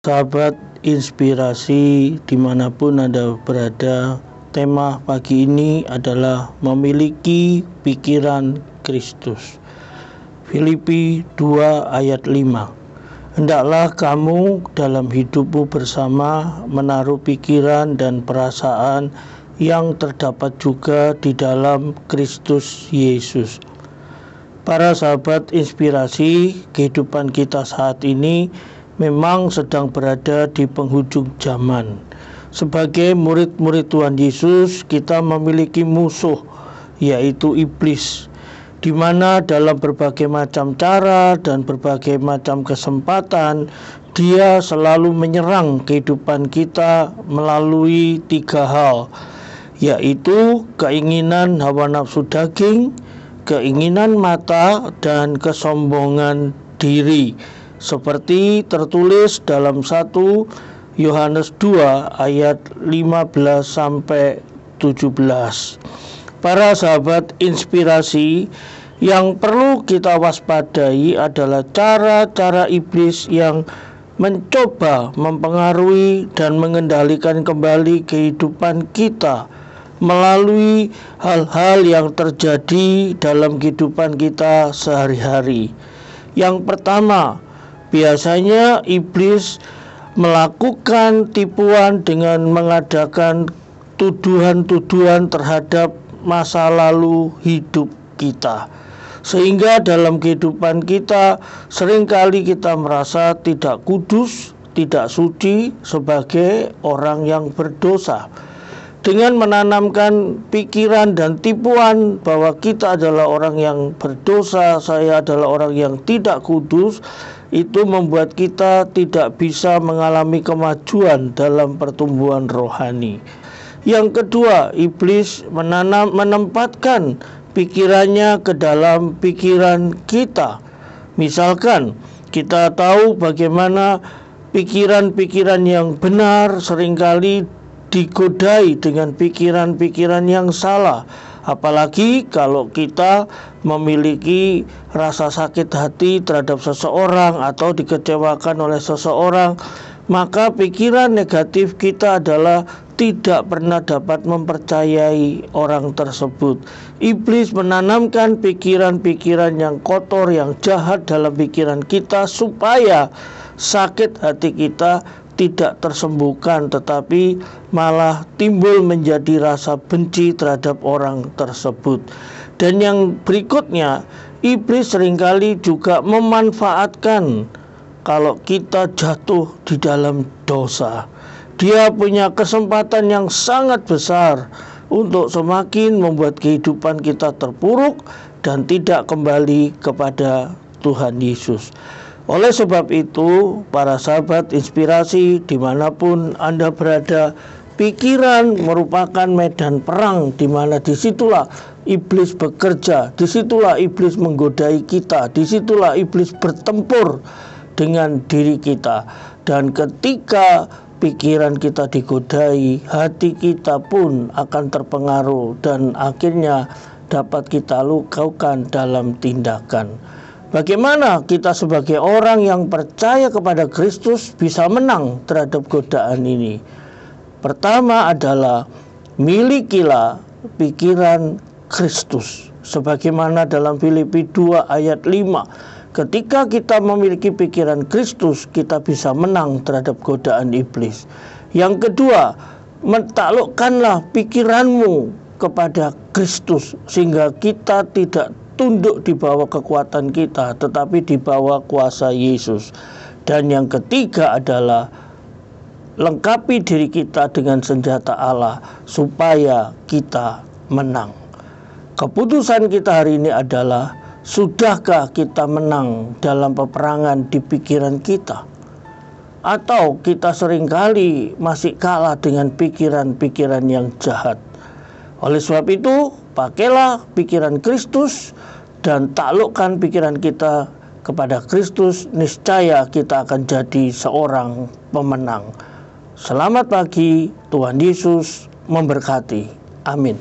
Sahabat inspirasi dimanapun Anda berada, tema pagi ini adalah memiliki pikiran Kristus. Filipi 2 ayat 5. Hendaklah kamu dalam hidupmu bersama menaruh pikiran dan perasaan yang terdapat juga di dalam Kristus Yesus. Para sahabat inspirasi, kehidupan kita saat ini memang sedang berada di penghujung zaman. Sebagai murid-murid Tuhan Yesus, kita memiliki musuh, yaitu iblis, di mana dalam berbagai macam cara dan berbagai macam kesempatan, dia selalu menyerang kehidupan kita melalui 3 hal, yaitu keinginan hawa nafsu daging, keinginan mata, dan kesombongan diri. Seperti tertulis dalam 1 Yohanes 2 ayat 15 sampai 17. Para sahabat inspirasi, yang perlu kita waspadai adalah cara-cara iblis yang mencoba mempengaruhi dan mengendalikan kembali kehidupan kita melalui hal-hal yang terjadi dalam kehidupan kita sehari-hari. Yang pertama, biasanya iblis melakukan tipuan dengan mengadakan tuduhan-tuduhan terhadap masa lalu hidup kita. Sehingga dalam kehidupan kita seringkali kita merasa tidak kudus, tidak suci sebagai orang yang berdosa. Dengan menanamkan pikiran dan tipuan bahwa kita adalah orang yang berdosa, saya adalah orang yang tidak kudus, itu membuat kita tidak bisa mengalami kemajuan dalam pertumbuhan rohani. Yang kedua, iblis menempatkan pikirannya ke dalam pikiran kita. Misalkan kita tahu bagaimana pikiran-pikiran yang benar seringkali digodai dengan pikiran-pikiran yang salah. Apalagi kalau kita memiliki rasa sakit hati terhadap seseorang atau dikecewakan oleh seseorang, maka pikiran negatif kita adalah tidak pernah dapat mempercayai orang tersebut. Iblis menanamkan pikiran-pikiran yang kotor, yang jahat dalam pikiran kita supaya sakit hati kita tidak tersembuhkan, tetapi malah timbul menjadi rasa benci terhadap orang tersebut. Dan yang berikutnya, iblis seringkali juga memanfaatkan kalau kita jatuh di dalam dosa. Dia punya kesempatan yang sangat besar untuk semakin membuat kehidupan kita terpuruk dan tidak kembali kepada Tuhan Yesus. Oleh sebab itu, para sahabat inspirasi dimanapun Anda berada, pikiran merupakan medan perang di mana disitulah iblis bekerja, disitulah iblis menggodai kita, disitulah iblis bertempur dengan diri kita. Dan ketika pikiran kita digodai, hati kita pun akan terpengaruh dan akhirnya dapat kita lakukan dalam tindakan. Bagaimana kita sebagai orang yang percaya kepada Kristus bisa menang terhadap godaan ini? Pertama adalah milikilah pikiran Kristus. Sebagaimana dalam Filipi 2 ayat 5. Ketika kita memiliki pikiran Kristus, kita bisa menang terhadap godaan iblis. Yang kedua, mentaklukkanlah pikiranmu kepada Kristus sehingga kita tidak tunduk di bawah kekuatan kita, tetapi di bawah kuasa Yesus. Dan yang ketiga adalah lengkapi diri kita dengan senjata Allah supaya kita menang. Keputusan kita hari ini adalah, sudahkah kita menang dalam peperangan di pikiran kita? Atau kita seringkali masih kalah dengan pikiran-pikiran yang jahat? Oleh sebab itu, pakailah pikiran Kristus dan taklukkan pikiran kita kepada Kristus, niscaya kita akan jadi seorang pemenang. Selamat pagi, Tuhan Yesus memberkati. Amin.